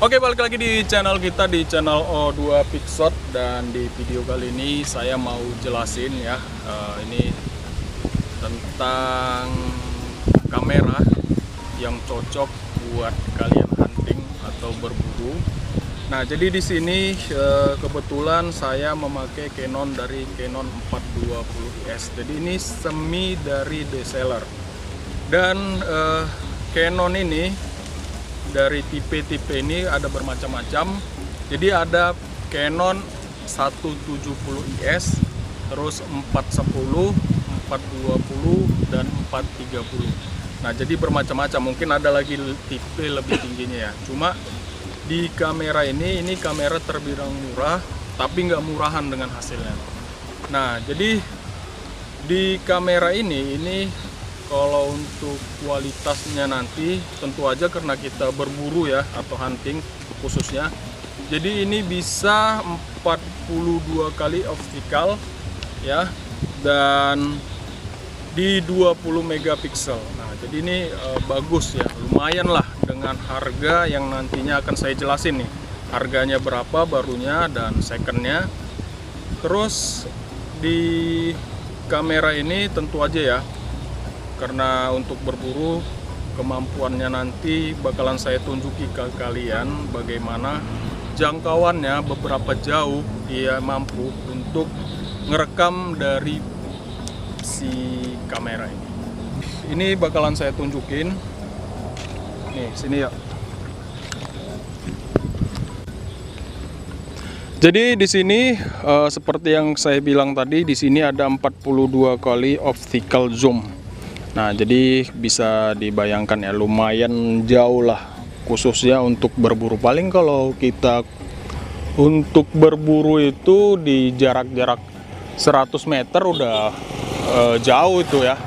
Oke, balik lagi di channel kita, di channel O2 Pixot. Dan di video kali ini saya mau jelasin ya, ini tentang kamera yang cocok buat kalian hunting atau berburu. Nah, jadi di sini kebetulan saya memakai Canon dari Canon 420S. Jadi ini semi dari DSLR. Dan Canon ini dari tipe-tipe ini ada bermacam-macam. Jadi ada Canon 170IS, terus 410, 420 dan 430. Nah, jadi bermacam-macam. Mungkin ada lagi tipe lebih tingginya ya. Cuma di kamera ini kamera terbilang murah, tapi nggak murahan dengan hasilnya. Nah, jadi di kamera ini kalau untuk kualitasnya nanti tentu aja karena kita berburu ya atau hunting khususnya. Jadi ini bisa 42 kali optical ya, dan di 20 megapiksel. Nah, jadi ini bagus ya, lumayan lah dengan harga yang nantinya akan saya jelasin nih. Harganya berapa barunya dan secondnya. Terus di kamera ini tentu aja ya, karena untuk berburu kemampuannya nanti bakalan saya tunjuki ke kalian bagaimana jangkauannya, beberapa jauh dia mampu untuk ngerekam dari si kamera ini. Ini bakalan saya tunjukin. Nih, sini ya. Jadi di sini seperti yang saya bilang tadi, di sini ada 42 kali optical zoom. Nah, jadi bisa dibayangkan ya, lumayan jauh lah, khususnya untuk berburu. Paling kalau kita untuk berburu itu di jarak-jarak 100 meter udah jauh itu ya.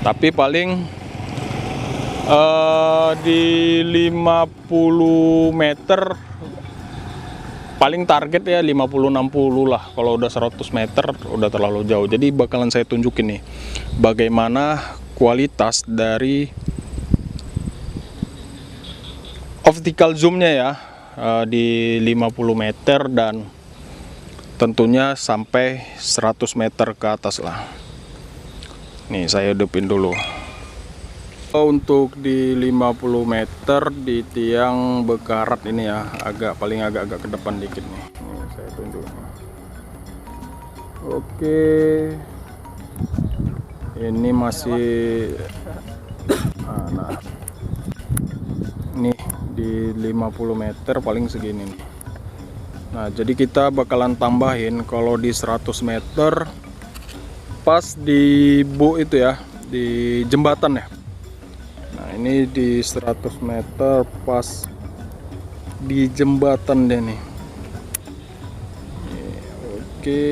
Tapi paling di 50 meter paling target ya 50-60 lah. Kalau udah 100 meter udah terlalu jauh. Jadi bakalan saya tunjukin nih bagaimana kualitas dari optical zoomnya ya, di 50 meter dan tentunya sampai 100 meter ke atas lah. Nih saya hidupin dulu. Untuk di 50 meter di tiang bekarat ini ya, paling agak ke depan dikit nih. Nih saya tunjukin. Oke. Ini masih nah, nih di 50 meter paling segini nih. Nah, jadi kita bakalan tambahin kalau di 100 meter pas di itu ya, di jembatan ya. Nah, ini di 100 meter pas di jembatan deh nih. Oke.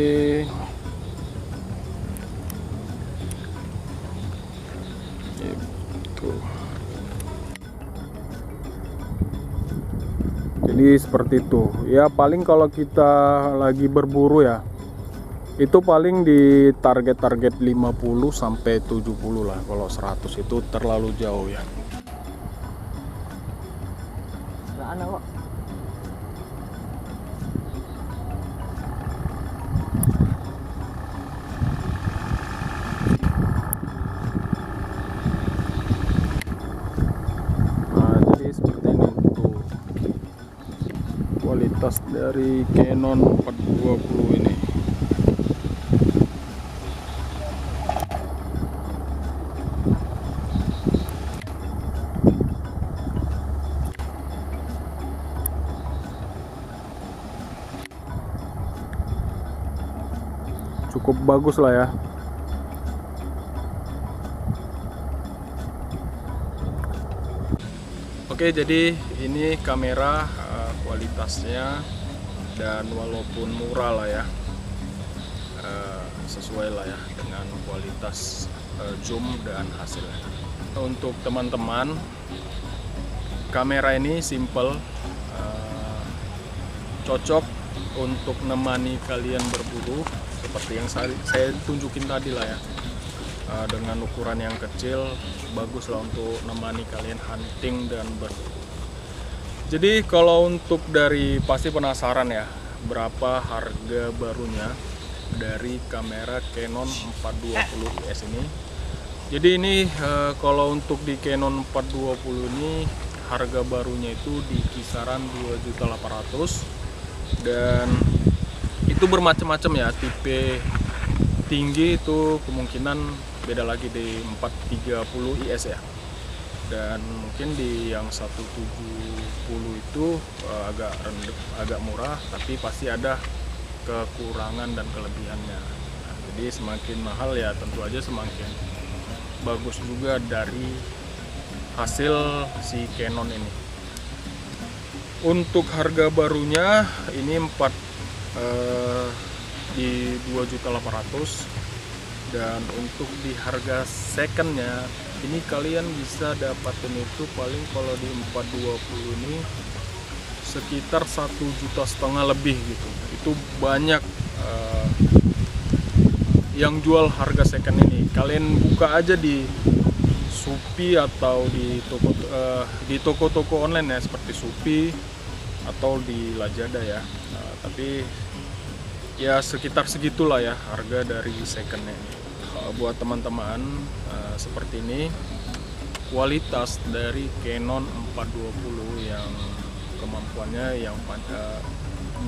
Jadi seperti itu ya, paling kalau kita lagi berburu ya itu paling di target 50 sampai 70 lah. Kalau 100 itu terlalu jauh ya. Nah, jadi seperti ini tuh kualitas dari Canon 420 ini. Cukup bagus lah ya. Oke, jadi ini kamera kualitasnya, dan walaupun murah lah ya, sesuai lah ya dengan kualitas zoom dan hasilnya. Untuk teman-teman, kamera ini simple, cocok untuk nemani kalian berburu seperti yang saya tunjukin tadi lah ya. Dengan ukuran yang kecil bagus lah untuk nemani kalian hunting dan berburu. Jadi kalau untuk dari pasti penasaran ya, berapa harga barunya dari kamera Canon 420 IS ini. Jadi ini kalau untuk di Canon 420 ini harga barunya itu di kisaran 2.800.000, dan itu bermacam-macam ya. Tipe tinggi itu kemungkinan beda lagi di 430 IS ya, dan mungkin di yang 170 itu agak murah, tapi pasti ada kekurangan dan kelebihannya. Nah, jadi semakin mahal ya tentu aja semakin bagus juga dari hasil si Canon ini. Untuk harga barunya ini di 2.800.000, dan untuk di harga secondnya ini kalian bisa dapatin itu paling kalau di 420 ini sekitar 1,5 juta lebih gitu. Itu banyak yang jual harga second ini. Kalian buka aja di Shopee atau di toko-toko online ya, seperti Shopee atau di Lazada ya. Tapi ya sekitar segitulah ya harga dari secondnya ini. Buat teman-teman seperti ini, kualitas dari Canon 420 yang kemampuannya yang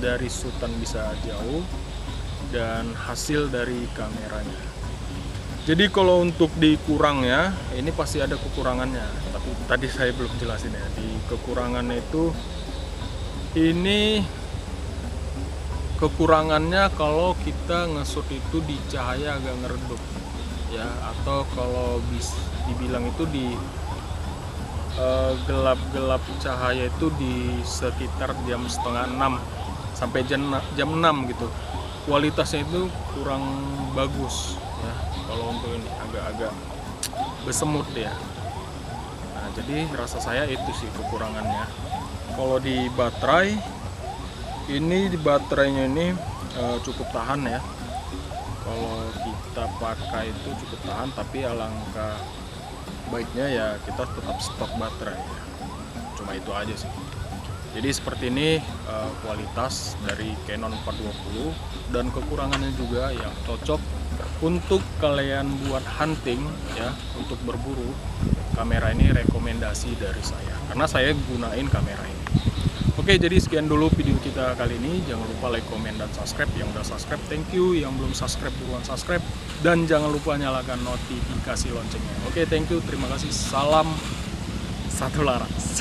dari shootan bisa jauh, dan hasil dari kameranya. Jadi kalau untuk dikurangnya, ini pasti ada kekurangannya, tapi tadi saya belum jelasin ya. Di kekurangannya itu, ini kekurangannya kalau kita nge-shoot itu di cahaya agak ngeredup ya, atau kalau dibilang itu di gelap-gelap cahaya itu di sekitar jam 5:30 sampai jam 6 gitu. Kualitasnya itu kurang bagus ya, kalau untuk ini agak-agak bersemut ya. Nah, jadi rasa saya itu sih kekurangannya. Kalau di baterai, ini di baterainya ini cukup tahan ya. Kalau kita pakai itu cukup tahan, tapi alangkah baiknya ya kita tetap stok baterai ya. Cuma itu aja sih. Jadi seperti ini kualitas dari Canon 420, dan kekurangannya juga yang cocok untuk kalian buat hunting ya, untuk berburu. Kamera ini rekomendasi dari saya karena saya gunain kamera ini. Oke, jadi sekian dulu video kita kali ini. Jangan lupa like, komen, dan subscribe. Yang udah subscribe, thank you. Yang belum subscribe, buruan subscribe. Dan jangan lupa nyalakan notifikasi loncengnya. Oke, thank you. Terima kasih. Salam satu laras.